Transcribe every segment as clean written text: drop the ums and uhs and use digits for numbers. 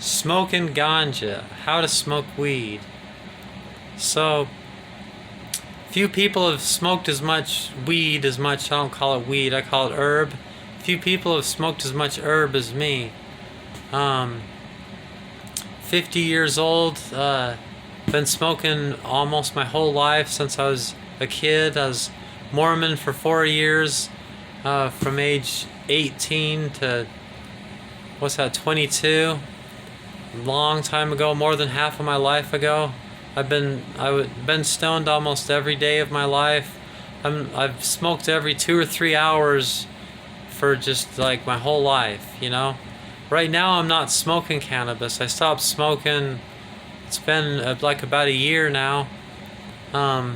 Smoking ganja, how to smoke weed. So, few people have smoked as much weed as much, I don't call it weed, I call it herb. Few people have smoked as much herb as me. 50 years old, been smoking almost my whole life since I was a kid. I was Mormon for 4 years, from age 18 to, 22? Long time ago, more than half of my life ago. I've been stoned almost every day of my life. I've smoked every 2 or 3 hours for just like my whole life, you know. Right now I'm not smoking cannabis. I stopped smoking. It's been like about a year now. I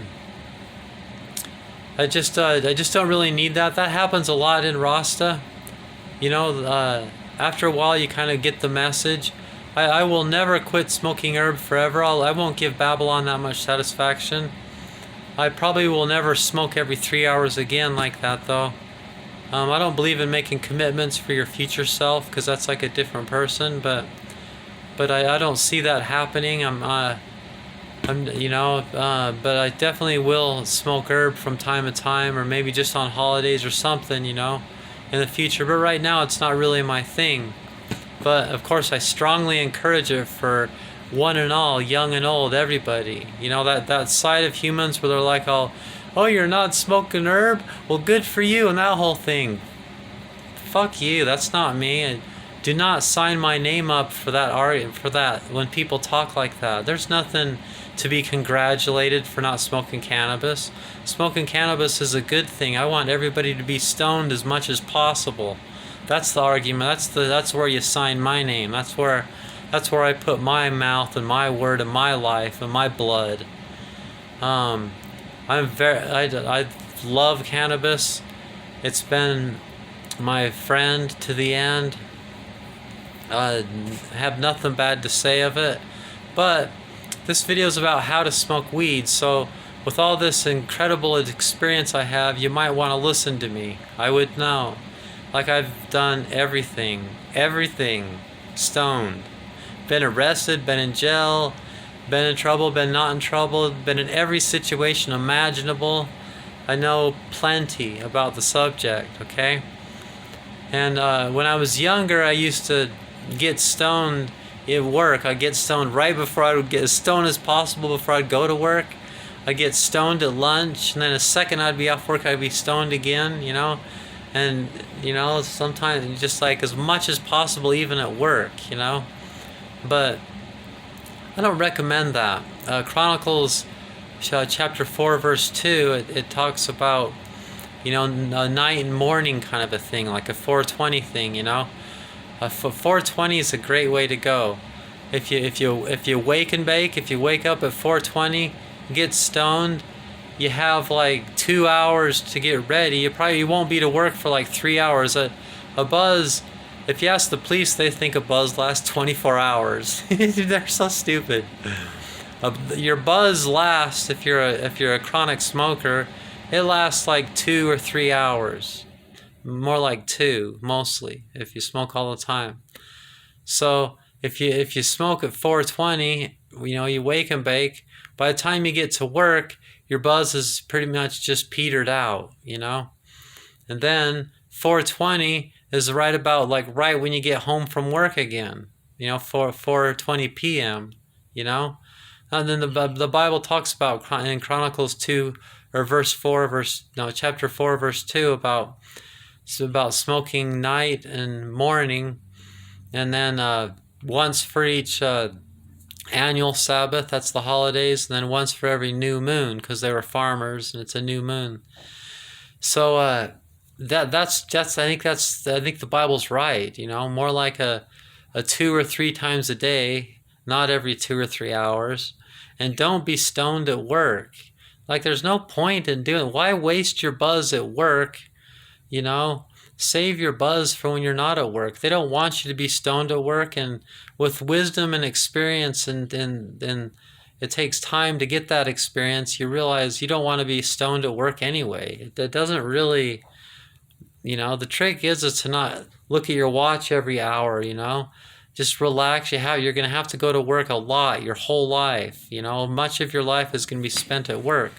just don't really need that. That happens a lot in Rasta. You know, after a while you kind of get the message. I will never quit smoking herb forever. I won't give Babylon that much satisfaction. I probably will never smoke every 3 hours again like that though. I don't believe in making commitments for your future self because that's like a different person, but I don't see that happening. But I definitely will smoke herb from time to time, or maybe just on holidays or something, you know, in the future. But right now it's not really my thing. But of course I strongly encourage it for one and all, young and old, everybody. You know, that side of humans where they're like, oh, you're not smoking herb? Well, good for you, and that whole thing. Fuck you, that's not me. And do not sign my name up for that when people talk like that. There's nothing to be congratulated for not smoking cannabis. Smoking cannabis is a good thing. I want everybody to be stoned as much as possible. That's the argument. That's where you sign my name. That's where I put my mouth and my word and my life and my blood. I love cannabis. It's been my friend to the end. I have nothing bad to say of it. But this video is about how to smoke weed. So with all this incredible experience I have, you might want to listen to me. I would know. Like, I've done everything, stoned. Been arrested, been in jail, been in trouble, been not in trouble, been in every situation imaginable. I know plenty about the subject, okay? And when I was younger, I used to get stoned at work. I'd get stoned right before I would get as stoned as possible before I'd go to work. I'd get stoned at lunch, and then a second I'd be off work, I'd be stoned again, you know? And, you know, sometimes just like as much as possible even at work, you know? But I don't recommend that. Chronicles chapter 4 verse 2, it talks about, you know, a night and morning kind of a thing, like a 420 thing, you know? 420 is a great way to go. If you wake and bake, if you wake up at 420, get stoned, you have like 2 hours to get ready. You won't be to work for like 3 hours. A buzz, if you ask the police, they think a buzz lasts 24 hours. They're so stupid. Your buzz lasts, if you're a chronic smoker, it lasts like 2 or 3 hours. More like 2, mostly, if you smoke all the time. So if you smoke at 420, you know, you wake and bake, by the time you get to work, your buzz is pretty much just petered out, you know? And then 420 is right about like right when you get home from work again, you know, 4:20 p.m., you know? And then the Bible talks about in Chronicles 2 or chapter 4 verse 2 about smoking night and morning, and then once for each annual Sabbath, that's the holidays, and then once for every new moon, because they were farmers and it's a new moon. So I think the Bible's right, you know, more like a 2 or 3 times a day, not every 2 or 3 hours. And don't be stoned at work. Like, there's no point in doing it. Why waste your buzz at work, you know? Save your buzz for when you're not at work. They don't want you to be stoned at work, and with wisdom and experience and it takes time to get that experience, you realize you don't want to be stoned at work anyway. It doesn't really, you know, the trick is to not look at your watch every hour, you know. Just relax. You're going to have to go to work a lot your whole life. You know, much of your life is going to be spent at work.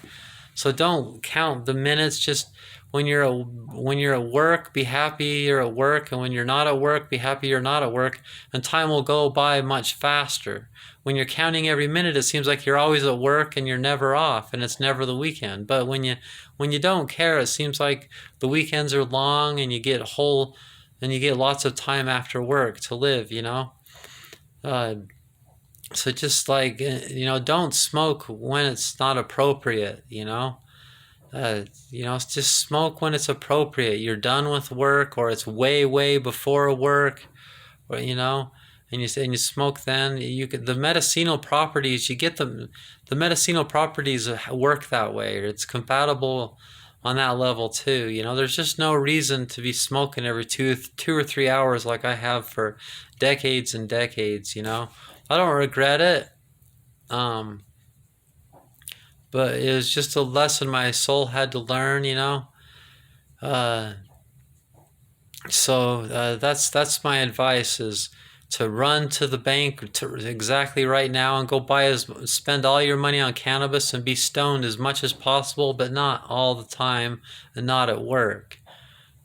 So don't count the minutes. Just when you're at work, be happy you're at work, and when you're not at work, be happy you're not at work, and time will go by much faster. When you're counting every minute, it seems like you're always at work and you're never off, and it's never the weekend. But when you don't care, it seems like the weekends are long, and you get lots of time after work to live. You know. So just like, don't smoke when it's not appropriate, just smoke when it's appropriate. You're done with work, or it's way, way before work, or, and you smoke then. The medicinal properties, you get the medicinal properties work that way. It's compatible on that level too. There's just no reason to be smoking every two or 3 hours like I have for decades and decades. I don't regret it, but it was just a lesson my soul had to learn. That's my advice: is to run to the bank exactly right now and go spend all your money on cannabis and be stoned as much as possible, but not all the time and not at work.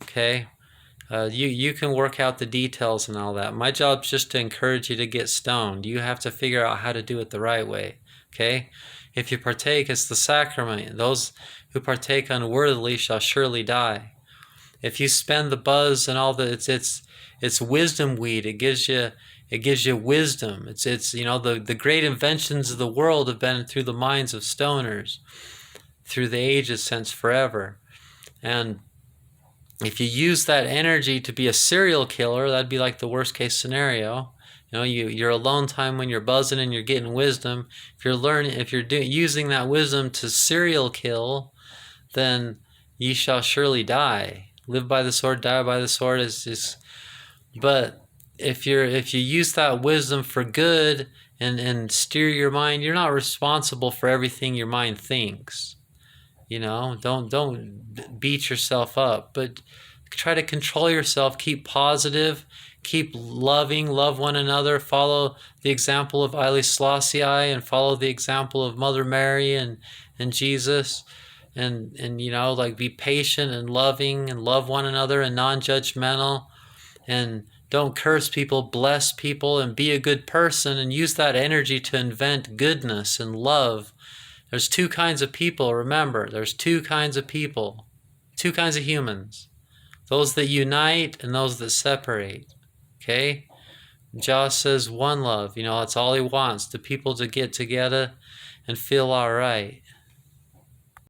Okay. You can work out the details and all that. My job's just to encourage you to get stoned. You have to figure out how to do it the right way. Okay? If you partake, it's the sacrament. Those who partake unworthily shall surely die. If you spend the buzz and all it's wisdom weed. It gives you wisdom. It's the great inventions of the world have been through the minds of stoners through the ages since forever. And if you use that energy to be a serial killer, that'd be like the worst case scenario. Your alone time when you're buzzing and you're getting wisdom. If you're using that wisdom to serial kill, then ye shall surely die. Live by the sword, die by the sword is. But if you use that wisdom for good and steer your mind, you're not responsible for everything your mind thinks. Don't beat yourself up, but try to control yourself. Keep positive, keep loving, love one another. Follow the example of Haile Selassie and follow the example of Mother Mary and Jesus, and be patient and loving and love one another and non-judgmental, and don't curse people, bless people, and be a good person, and use that energy to invent goodness and love. There's two kinds of people, remember. There's two kinds of people. Two kinds of humans. Those that unite and those that separate. Okay? Josh says one love. That's all he wants. The people to get together and feel all right.